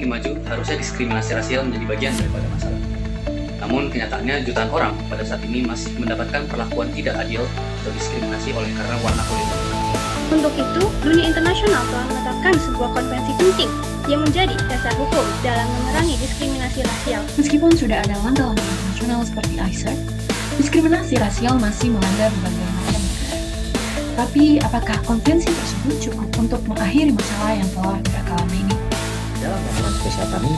semakin maju, harusnya diskriminasi rasial menjadi bagian daripada masalah. Namun kenyataannya jutaan orang pada saat ini masih mendapatkan perlakuan tidak adil atau diskriminasi oleh karena warna kulit. Untuk itu, dunia internasional telah menetapkan sebuah konvensi penting yang menjadi dasar hukum dalam memerangi diskriminasi rasial. Meskipun sudah ada langkah-langkah internasional seperti ICER, diskriminasi rasial masih melanda berbagai macam negara. Tapi, apakah konvensi tersebut cukup untuk mengakhiri masalah yang telah mereka alami ini? Dalam laporan spesial kami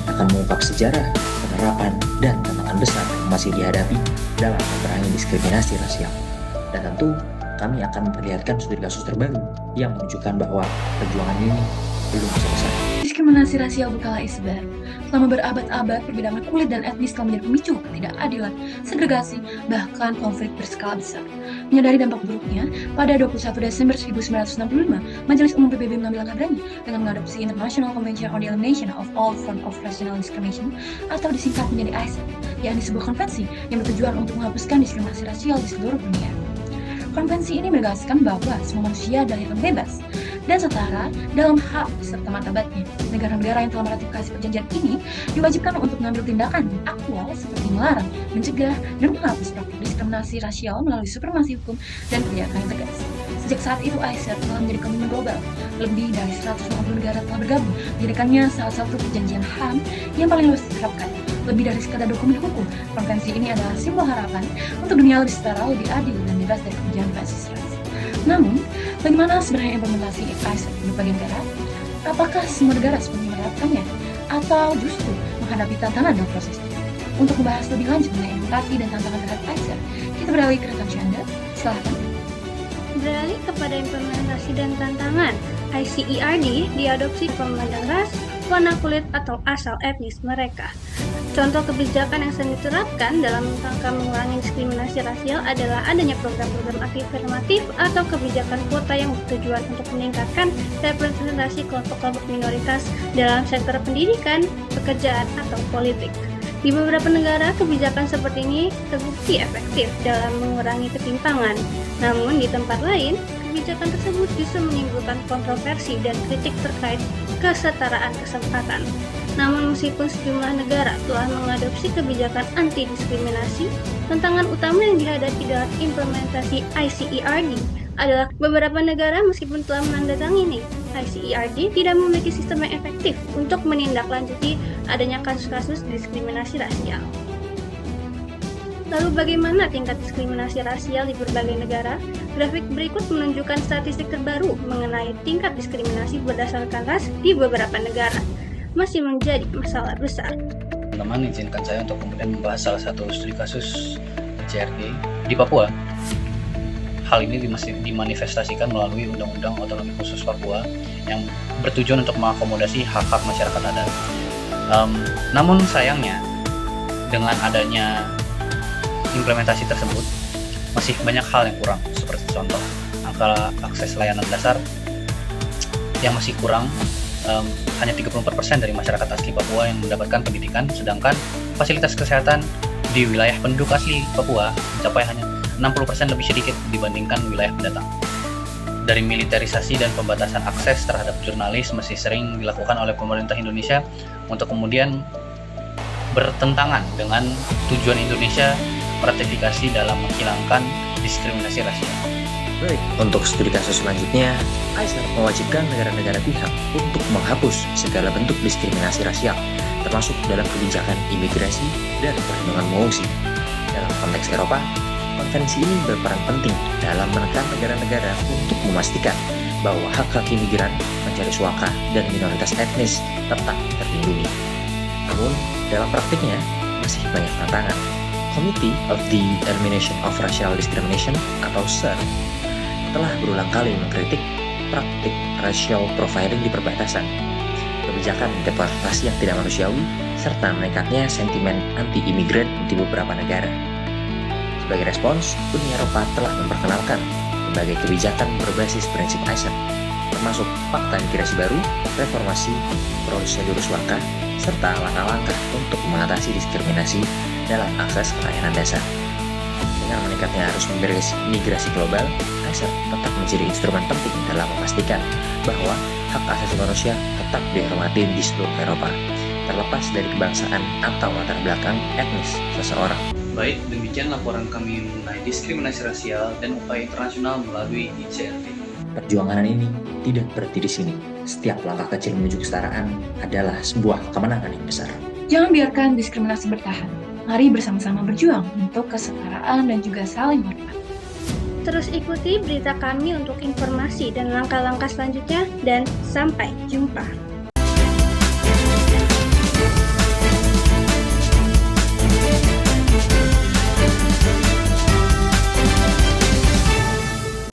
akan mengungkap sejarah, penerapan, dan tantangan besar yang masih dihadapi dalam memerangi diskriminasi rasial. Dan tentu, kami akan memperlihatkan studi kasus terbaru yang menunjukkan bahwa perjuangan ini belum selesai. Diskriminasi rasial berkala isebar. Selama berabad-abad, perbedaan kulit dan etnis telah menjadi pemicu ketidakadilan, segregasi, bahkan konflik berskala besar. Menyadari dampak buruknya, pada 21 Desember 1965, Majelis Umum PBB mengambil langkah berani dengan mengadopsi International Convention on the Elimination of All Forms of Racial Discrimination, atau disingkat menjadi ICER, yakni sebuah konvensi yang bertujuan untuk menghapuskan diskriminasi rasial di seluruh dunia. Konvensi ini menegaskan bahwa semua manusia dilahirkan bebas dan setara dalam hak serta martabatnya. Negara-negara yang telah meratifikasi perjanjian ini diwajibkan untuk mengambil tindakan aktual seperti melarang, mencegah, dan menghapus praktik diskriminasi rasial melalui supremasi hukum dan kebijakan yang tegas. Sejak saat itu, ICER telah menjadi komitmen global. Lebih dari 150 negara telah bergabung, menjadikannya salah satu perjanjian HAM yang paling luas diterapkan. Lebih dari sekadar dokumen hukum, konvensi ini adalah simbol harapan untuk dunia lebih setara, lebih adil, dan bebas dari kebijakan basis ras. Namun, bagaimana sebenarnya implementasi ICER di berbagai negara? Apakah semua negara sepenuhnya menerapkannya? Atau justru menghadapi tantangan dalam prosesnya? Untuk membahas lebih lanjut mengenai implementasi dan tantangan terhadap ICER, kita beralih ke rekan Syanda. Silahkan. Beralih kepada implementasi dan tantangan, ICERD diadopsi pemandang ras, warna kulit, atau asal etnis mereka. Contoh kebijakan yang sering diterapkan dalam rangka mengurangi diskriminasi rasial adalah adanya program-program afirmatif atau kebijakan kuota yang bertujuan untuk meningkatkan representasi kelompok-kelompok minoritas dalam sektor pendidikan, pekerjaan, atau politik. Di beberapa negara, kebijakan seperti ini terbukti efektif dalam mengurangi ketimpangan. Namun, di tempat lain, kebijakan tersebut justru menimbulkan kontroversi dan kritik terkait kesetaraan kesempatan. Namun, meskipun sejumlah negara telah mengadopsi kebijakan anti-diskriminasi, tantangan utama yang dihadapi dalam implementasi ICERD adalah beberapa negara meskipun telah menandatangani ICERD tidak memiliki sistem yang efektif untuk menindaklanjuti adanya kasus-kasus diskriminasi rasial. Lalu bagaimana tingkat diskriminasi rasial di berbagai negara? Grafik berikut menunjukkan statistik terbaru mengenai tingkat diskriminasi berdasarkan ras di beberapa negara. Masih menjadi masalah besar. Teman-teman, izinkan saya untuk kemudian membahas salah satu studi kasus ICERD di Papua. Hal ini dimanifestasikan melalui Undang-Undang Otonomi Khusus Papua yang bertujuan untuk mengakomodasi hak-hak masyarakat adat. Namun sayangnya, dengan adanya implementasi tersebut, masih banyak hal yang kurang, seperti contoh angka akses layanan dasar yang masih kurang. Hanya 34% dari masyarakat asli Papua yang mendapatkan pendidikan, sedangkan fasilitas kesehatan di wilayah penduduk asli Papua mencapai hanya 60% lebih sedikit dibandingkan wilayah pendatang. Dari militerisasi dan pembatasan akses terhadap jurnalis masih sering dilakukan oleh pemerintah Indonesia untuk kemudian bertentangan dengan tujuan Indonesia meratifikasi dalam menghilangkan diskriminasi rasial. Baik, untuk studi kasus selanjutnya, ICER mewajibkan negara-negara pihak untuk menghapus segala bentuk diskriminasi rasial, termasuk dalam kebijakan imigrasi dan perlindungan pengungsi. Dalam konteks Eropa, konvensi ini berperan penting dalam menekan negara-negara untuk memastikan bahwa hak-hak imigran, pencari suaka, dan minoritas etnis tetap terlindungi. Namun, dalam praktiknya, masih banyak tantangan. Committee of the Elimination of Racial Discrimination atau CER telah berulang kali mengkritik praktik racial profiling di perbatasan, kebijakan deportasi yang tidak manusiawi, serta meningkatnya sentimen anti-imigran di beberapa negara. Sebagai respons, Uni Eropa telah memperkenalkan berbagai kebijakan berbasis prinsip ICER, termasuk Fakta Migrasi Baru, reformasi prosedur suaka, serta langkah-langkah untuk mengatasi diskriminasi dalam akses layanan dasar. Dengan meningkatnya arus migrasi global, ICER tetap menjadi instrumen penting dalam memastikan bahwa hak asasi manusia tetap dihormati di seluruh Eropa, terlepas dari kebangsaan atau latar belakang etnis seseorang. Baik, demikian laporan kami mengenai diskriminasi rasial dan upaya internasional melalui ICRT. Perjuangan ini tidak berhenti di sini. Setiap langkah kecil menuju kesetaraan adalah sebuah kemenangan yang besar. Jangan biarkan diskriminasi bertahan. Mari bersama-sama berjuang untuk kesetaraan dan juga saling hormat. Terus ikuti berita kami untuk informasi dan langkah-langkah selanjutnya, dan sampai jumpa.